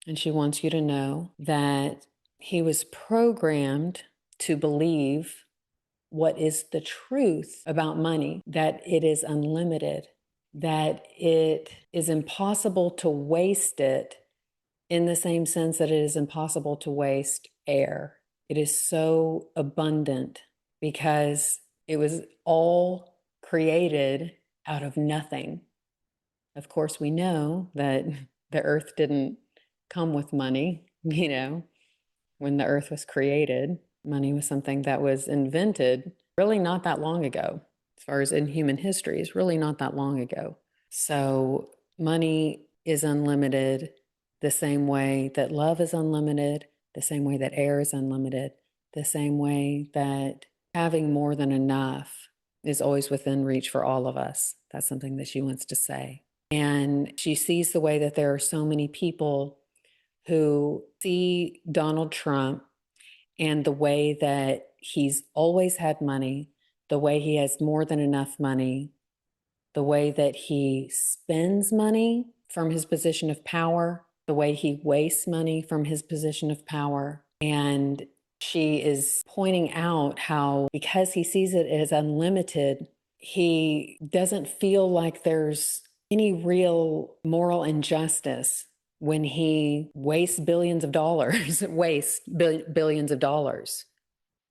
And she wants you to know that he was programmed to believe what is the truth about money, that it is unlimited, that it is impossible to waste it in the same sense that it is impossible to waste air. It is so abundant because it was all created out of nothing. Of course, we know that the earth didn't come with money, when the earth was created. Money was something that was invented really not that long ago. As far as in human history, is really not that long ago. So money is unlimited the same way that love is unlimited, the same way that air is unlimited, the same way that having more than enough is always within reach for all of us. That's something that she wants to say. And she sees the way that there are so many people who see Donald Trump and the way that he's always had money, the way he has more than enough money, the way that he spends money from his position of power, the way he wastes money from his position of power. And she is pointing out how, because he sees it as unlimited, he doesn't feel like there's any real moral injustice when he wastes billions of dollars, billions of dollars.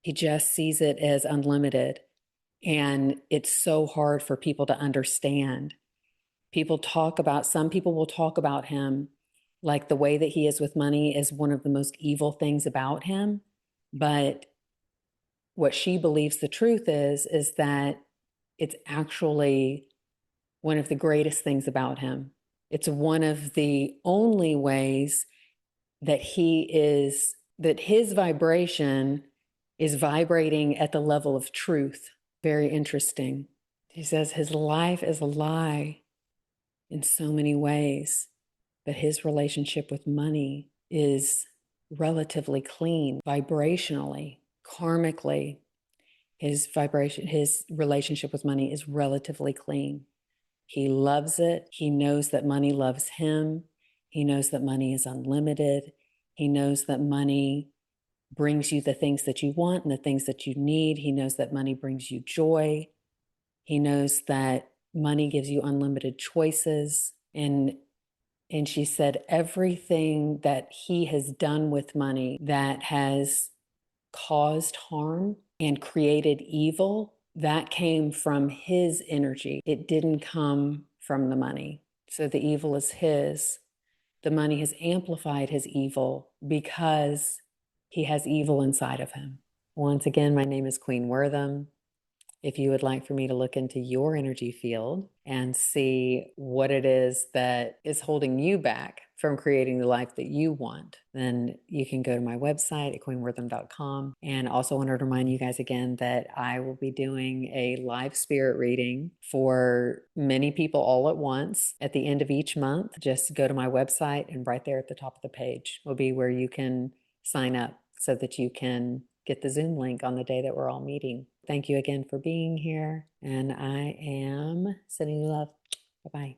He just sees it as unlimited. And it's so hard for people to understand. Some people will talk about him like the way that he is with money is one of the most evil things about him. But what she believes the truth is that it's actually one of the greatest things about him. It's one of the only ways that that his vibration is vibrating at the level of truth. Very interesting. He says his life is a lie in so many ways, but his relationship with money is relatively clean, vibrationally, karmically. His relationship with money is relatively clean. He loves it. He knows that money loves him. He knows that money is unlimited. He knows that money brings you the things that you want and the things that you need. He knows that money brings you joy. He knows that money gives you unlimited choices. And she said everything that he has done with money that has caused harm and created evil, that came from his energy. It didn't come from the money. So the evil is his. The money has amplified his evil because he has evil inside of him. Once again, my name is Queen Wortham. If you would like for me to look into your energy field and see what it is that is holding you back from creating the life that you want, then you can go to my website at queenwortham.com. And also want to remind you guys again that I will be doing a live spirit reading for many people all at once at the end of each month. Just go to my website, and right there at the top of the page will be where you can sign up so that you can get the Zoom link on the day that we're all meeting. Thank you again for being here. And I am sending you love. Bye-bye.